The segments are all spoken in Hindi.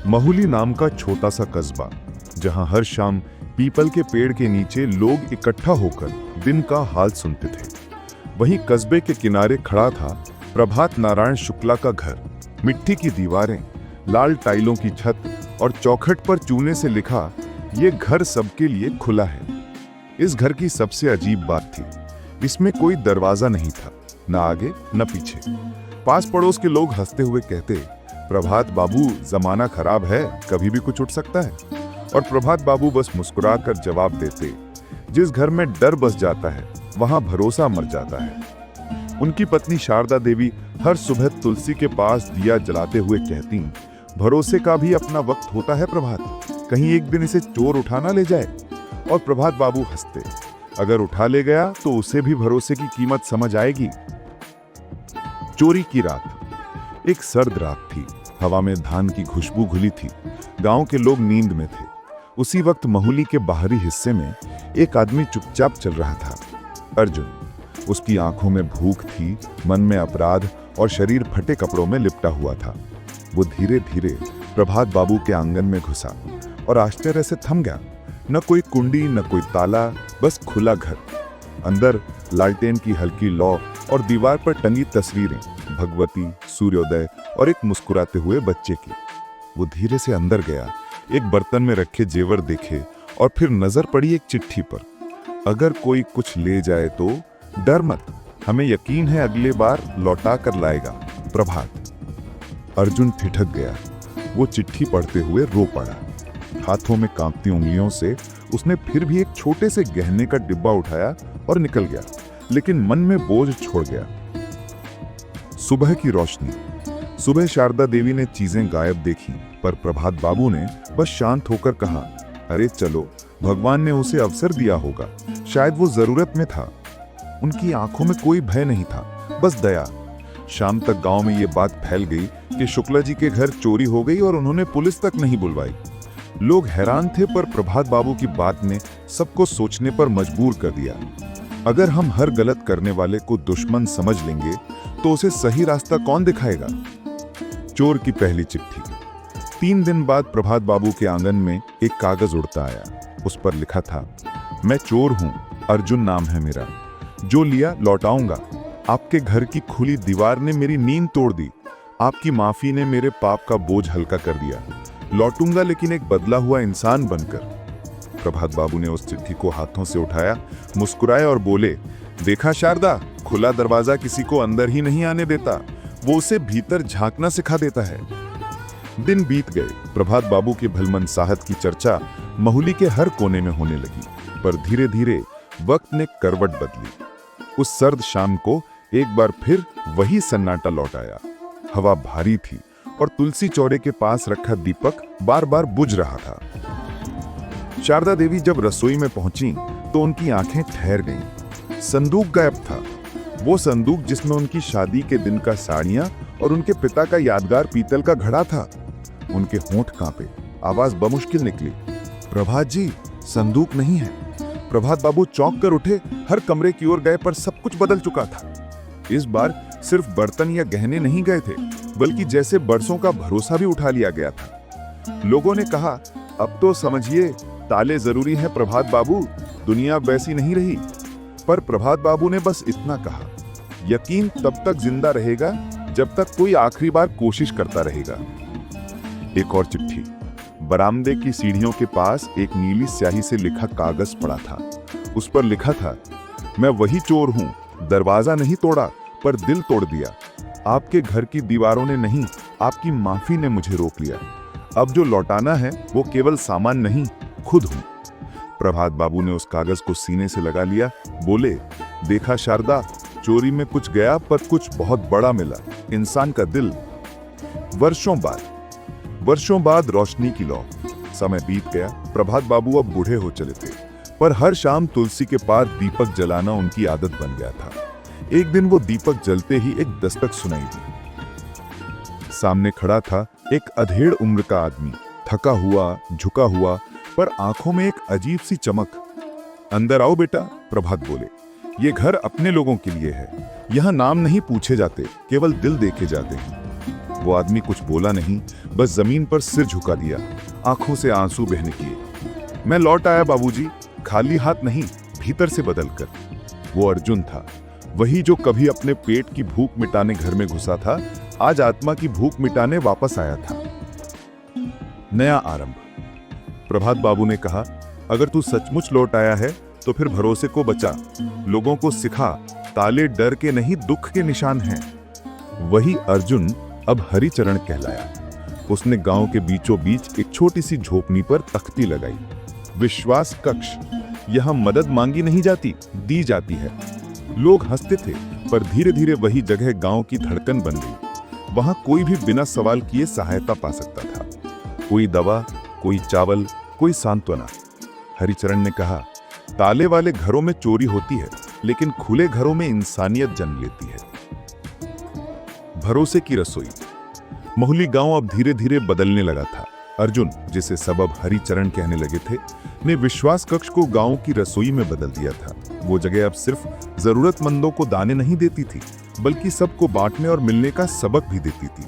महुली नाम का छोटा सा कस्बा, जहां हर शाम पीपल के पेड़ के नीचे लोग इकट्ठा होकर दिन का हाल सुनते थे। वहीं कस्बे के किनारे खड़ा था प्रभात नारायण शुक्ला का घर। मिट्टी की दीवारें, लाल टाइलों की छत और चौखट पर चूने से लिखा, ये घर सबके लिए खुला है। इस घर की सबसे अजीब बात थी, इसमें कोई दरवाजा नहीं था, न आगे न पीछे। पास पड़ोस के लोग हंसते हुए कहते, प्रभात बाबू, जमाना खराब है, कभी भी कुछ उठ सकता है। और प्रभात बाबू बस मुस्कुरा कर जवाब देते, जिस घर में डर बस जाता है वहां भरोसा मर जाता है। उनकी पत्नी शारदा देवी हर सुबह तुलसी के पास दिया जलाते हुए कहती, भरोसे का भी अपना वक्त होता है प्रभात, कहीं एक दिन इसे चोर उठा ना ले जाए। और प्रभात बाबू हंसते, अगर उठा ले गया तो उसे भी भरोसे की कीमत समझ आएगी। चोरी की रात। एक सर्द रात थी, हवा में धान की खुशबू घुली थी, गांव के लोग नींद में थे। उसी वक्त महुली के बाहरी हिस्से में एक आदमी चुपचाप चल रहा था, अर्जुन। उसकी आंखों में भूख थी, मन में अपराध और शरीर फटे कपड़ों में लिपटा हुआ था। वो धीरे धीरे प्रभात बाबू के आंगन में घुसा और आश्चर्य से थम गया। न कोई कुंडी, न कोई ताला, बस खुला घर। अंदर लालटेन की हल्की लौ और दीवार पर टंगी तस्वीरें, भगवती, सूर्योदय और एक मुस्कुराते हुए बच्चे की। वो धीरे से अंदर गया, एक बर्तन में रखे जेवर देखे और फिर नजर पड़ी एक चिट्ठी पर। अगर कोई कुछ ले जाए तो डर मत, हमें यकीन है अगले बार लौटा कर लाएगा, प्रभात। अर्जुन ठिठक गया। वो चिट्ठी पढ़ते हुए रो पड़ा। हाथों में कांपती उंगलियों से उसने फिर भी एक छोटे से गहने का डिब्बा उठाया और निकल गया, लेकिन मन में बोझ छोड़ गया। सुबह की रोशनी। सुबह शारदा देवी ने चीजें गायब देखी, पर प्रभात बाबू ने बस शांत होकर कहा, अरे चलो, भगवान ने उसे अवसर दिया होगा, शायद वो जरूरत में था। उनकी आंखों में कोई भय नहीं था, बस दया। शाम तक गांव में ये बात फैल गई कि शुक्ला जी के घर चोरी हो गई और उन्होंने पुलिस तक नहीं बुलवाई। लोग हैरान थे, पर प्रभात बाबू की बात ने सबको सोचने पर मजबूर कर दिया। अगर हम हर गलत करने वाले को दुश्मन समझ लेंगे तो उसे सही रास्ता कौन दिखाएगा। चोर की पहली चिट्ठी। 3 दिन बाद प्रभात बाबू के आंगन में एक कागज उड़ता आया। उस पर लिखा था, मैं चोर हूं, अर्जुन नाम है मेरा, जो लिया लौटाऊंगा। आपके घर की खुली दीवार ने मेरी नींद तोड़ दी, आपकी माफी ने मेरे पाप का बोझ हल्का कर दिया। लौटूंगा, लेकिन एक बदला हुआ इंसान बनकर। प्रभात बाबू ने उस चिट्ठी को हाथों से उठाया, मुस्कुराए और बोले, देखा शारदा, खुला दरवाजा किसी को अंदर ही नहीं आने देता, वो उसे भीतर झांकना सिखा देता है। दिन बीत गए। प्रभात बाबू के भलमनसाहत की चर्चा महुली के हर कोने में होने लगी, पर धीरे धीरे वक्त ने करवट बदली। उस सर्द शाम को एक बार फिर वही सन्नाटा लौट आया। हवा भारी थी और तुलसी चौरे के पास रखा दीपक बार बार बुझ रहा था। शारदा देवी जब रसोई में पहुंची तो उनकी आंखें ठहर गईं। संदूक गायब था, वो संदूक जिसमें उनकी शादी के दिन का साड़ियां और उनके पिता का यादगार पीतल का घड़ा था। उनके होंठ कांपे, आवाज बमुश्किल निकली, प्रभात जी, संदूक नहीं है। प्रभात बाबू चौंक कर उठे, हर कमरे की ओर गए, पर सब कुछ बदल चुका था। इस बार सिर्फ बर्तन या गहने नहीं गए थे, बल्कि जैसे बरसों का भरोसा भी उठा लिया गया था। लोगों ने कहा, अब तो समझिए, ताले जरूरी हैं प्रभात बाबू, दुनिया वैसी नहीं रही। पर प्रभात बाबू ने बस इतना कहा, यकीन तब तक जिंदा रहेगा जब तक कोई आखिरी बार कोशिश करता रहेगा। एक और चिट्ठी। बरामदे की सीढ़ियों के पास एक नीली स्याही से लिखा कागज पड़ा था। उस पर लिखा था, मैं वही चोर हूं, दरवाजा नहीं तोड़ा पर दिल तोड़ दिया। आपके घर की दीवारों ने नहीं, आपकी माफी ने मुझे रोक लिया। अब जो लौटाना है वो केवल सामान नहीं, खुद हूं। प्रभात बाबू ने उस कागज को सीने से लगा लिया, बोले, देखा शारदा, चोरी में कुछ गया पर कुछ बहुत बड़ा मिला, इंसान का दिल। वर्षों बाद रोशनी की लौ। समय बीत गया। प्रभात बाबू अब बूढ़े हो चले थे, पर हर शाम तुलसी के पास दीपक जलाना उनकी आदत बन गया था। एक दिन वो दीपक जलते ही एक दस्तक सुनाई दी। सामने खड़ा था एक अधेड़ उम्र का आदमी, थका हुआ, झुका हुआ, पर आंखों में एक अजीब सी चमक। अंदर आओ बेटा, प्रभात बोले, ये घर अपने लोगों के लिए है। यहाँ नाम नहीं पूछे जाते, केवल दिल देखे जाते हैं। वो आदमी कुछ बोला नहीं, बस जमीन पर सिर झुका दिया, आंखों से आंसू बहने किए। मैं लौट आया बाबूजी, खाली हाथ नहीं, भीतर से बदलकर। वो अर्जुन था, वही जो कभी अपने पेट की भूख मिटाने घर में घुसा था, आज आत्मा की भूख मिटाने वापस आया था। नया आरंभ। प्रभात बाबू ने कहा, अगर तू सचमुच लौट आया है तो फिर भरोसे को बचा, लोगों को सिखा, ताले डर के नहीं दुख के निशान हैं। वही अर्जुन अब हरिचरण कहलाया। उसने गांव के बीचों बीच एक छोटी सी झोपड़ी पर तख्ती लगाई। विश्वास कक्ष। यहां मदद मांगी नहीं जाती, दी जाती है। लोग हंसते थे, पर धीरे धीरे वही जगह गांव की धड़कन बन गई। वहां कोई भी बिना सवाल किए सहायता पा सकता था। कोई दवा, कोई चावल, कोई सांत्वना। हरिचरण ने कहा, ताले वाले घरों में चोरी होती है, लेकिन खुले घरों में इंसानियत जन्म लेती है। भरोसे की रसोई। मोहली गांव अब धीरे धीरे बदलने लगा था। अर्जुन, जिसे सब अब हरिचरण कहने लगे थे, ने विश्वास कक्ष को गांव की रसोई में बदल दिया था। वो जगह अब सिर्फ जरूरतमंदों को दाने नहीं देती थी, बल्कि सबको बांटने और मिलने का सबक भी देती थी।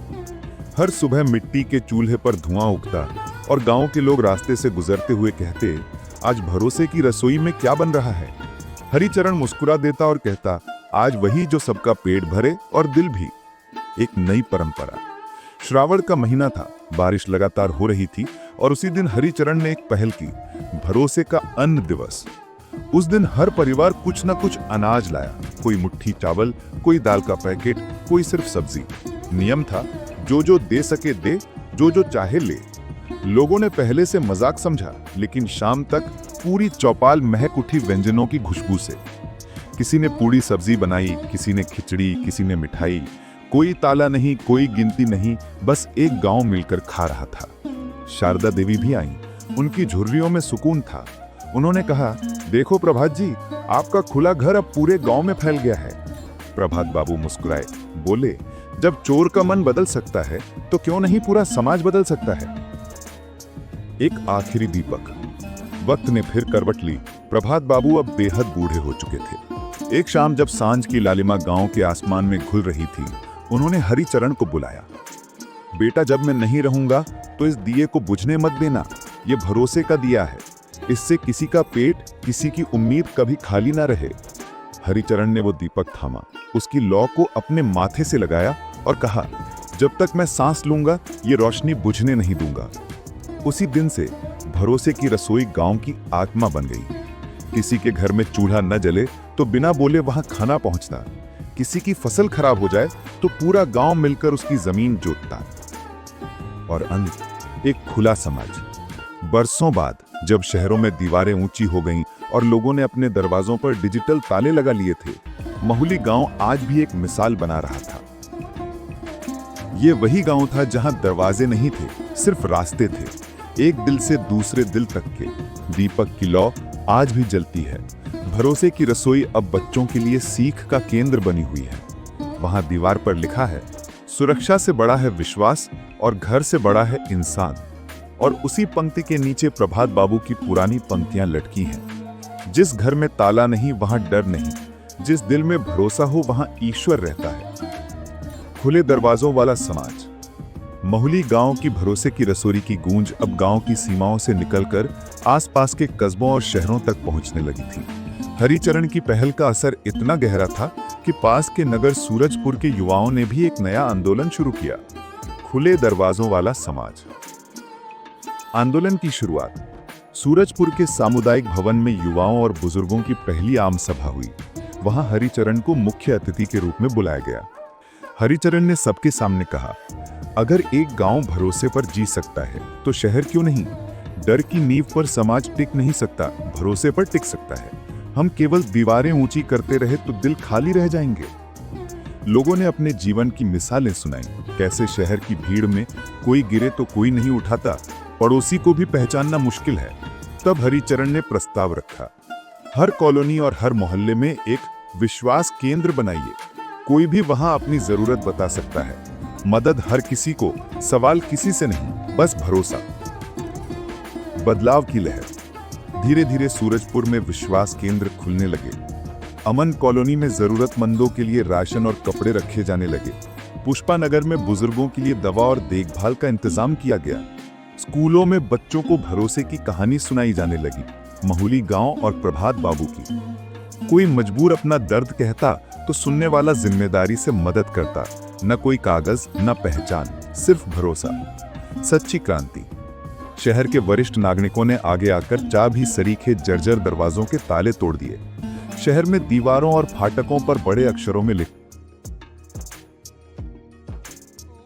हर सुबह मिट्टी के चूल्हे पर धुआं उगता और गांव के लोग रास्ते से गुजरते हुए कहते, आज भरोसे की रसोई में क्या बन रहा है। हरिचरण मुस्कुरा देता और कहता, आज वही जो सबका पेट भरे और दिल भी। एक नई परंपरा। श्रावण का महीना था, बारिश लगातार हो रही थी और उसी दिन हरिचरण ने एक पहल की, भरोसे का अन्न दिवस। उस दिन हर परिवार कुछ न कुछ अनाज लाया, कोई मुट्ठी चावल, कोई दाल का पैकेट, कोई सिर्फ सब्जी। नियम था, जो दे सके दे, जो चाहे ले। लोगों ने पहले से मजाक समझा, लेकिन शाम तक पूरी चौपाल महक उठी व्यंजनों की खुशबू से। किसी ने पूड़ी सब्जी बनाई, किसी ने खिचड़ी, किसी ने मिठाई। कोई ताला नहीं, कोई गिनती नहीं, बस एक गांव मिलकर खा रहा था। शारदा देवी भी आईं। उनकी झुर्रियों में सुकून था। उन्होंने कहा, देखो प्रभात जी, आपका खुला घर अब पूरे गांव में फैल गया है। प्रभात बाबू मुस्कुराए, बोले, जब चोर का मन बदल सकता है तो क्यों नहीं पूरा समाज बदल सकता है। एक आखिरी दीपक। वक्त ने फिर करवट ली। प्रभात बाबू अब बेहद बूढ़े हो चुके थे। एक शाम जब सांझ की लालिमा गांव के आसमान में घुल रही थी, उन्होंने हरिचरण को बुलाया। बेटा, जब मैं नहीं रहूंगा तो इस दिए को बुझने मत देना। ये भरोसे का दिया है, इससे किसी का पेट, किसी की उम्मीद कभी खाली ना रहे। हरिचरण ने वो दीपक थामा, उसकी लौ को अपने माथे से लगाया और कहा, जब तक मैं सांस लूंगा ये रोशनी बुझने नहीं दूंगा। उसी दिन से भरोसे की रसोई गांव की आत्मा बन गई। किसी के घर में चूल्हा न जले तो बिना बोले वहां खाना पहुंचता। किसी की फसल खराब हो जाए तो पूरा गांव मिलकर उसकी जमीन जोतता। और अंत, एक खुला समाज। बरसों बाद जब शहरों में दीवारें ऊंची हो गईं और लोगों ने अपने दरवाजों पर डिजिटल ताले लगा लिए थे, मोहली गांव आज भी एक मिसाल बना रहा था। ये वही गांव था जहां दरवाजे नहीं थे, सिर्फ रास्ते थे, एक दिल से दूसरे दिल तक के। दीपक की लौ आज भी जलती है। भरोसे की रसोई अब बच्चों के लिए सीख का केंद्र बनी हुई है। वहां दीवार पर लिखा है, सुरक्षा से बड़ा है विश्वास और घर से बड़ा है इंसान। और उसी पंक्ति के नीचे प्रभात बाबू की पुरानी पंक्तियां लटकी हैं, जिस घर में ताला नहीं वहां डर नहीं, जिस दिल में भरोसा हो वहां ईश्वर रहता है। खुले दरवाजों वाला समाज। मोहली गांव की भरोसे की रसोई की गूंज अब गांव की सीमाओं से निकलकर आसपास के कस्बों और शहरों तक पहुंचने लगी थी। हरिचरण की पहल का असर इतना गहरा था कि पास के नगर सूरजपुर के युवाओं ने भी एक नया आंदोलन शुरू किया, खुले दरवाजों वाला समाज। आंदोलन की शुरुआत सूरजपुर के सामुदायिक भवन में युवाओं और बुजुर्गों की पहली आम सभा हुई। वहां हरिचरण को मुख्य अतिथि के रूप में बुलाया गया। हरिचरण ने सबके सामने कहा, अगर एक गांव भरोसे पर जी सकता है तो शहर क्यों नहीं। डर की नींव पर समाज टिक नहीं सकता, भरोसे पर टिक सकता है। हम केवल दीवारें ऊंची करते रहे तो दिल खाली रह जाएंगे। लोगों ने अपने जीवन की मिसालें सुनाई, कैसे शहर की भीड़ में कोई गिरे तो कोई नहीं उठाता, पड़ोसी को भी पहचानना मुश्किल है। तब हरिचरण ने प्रस्ताव रखा, हर कॉलोनी और हर मोहल्ले में एक विश्वास केंद्र बनाइए। कोई भी वहां अपनी जरूरत बता सकता है। मदद हर किसी को, सवाल किसी से नहीं, बस भरोसा। बदलाव की लहर। धीरे धीरे सूरजपुर में विश्वास केंद्र खुलने लगे। अमन कॉलोनी में जरूरतमंदों के लिए राशन और कपड़े रखे जाने लगे। पुष्पानगर में बुजुर्गों के लिए दवा और देखभाल का इंतजाम किया गया। स्कूलों में बच्चों को भरोसे की कहानी सुनाई जाने लगी, महुली गांव और प्रभात बाबू की। कोई मजबूर अपना दर्द कहता तो सुनने वाला जिम्मेदारी से मदद करता। न कोई कागज, न पहचान, सिर्फ भरोसा। सच्ची क्रांति। शहर के वरिष्ठ नागरिकों ने आगे आकर चाबी सरीखे जर्जर दरवाजों के ताले तोड़ दिए। शहर में दीवारों और फाटकों पर बड़े अक्षरों में लिखा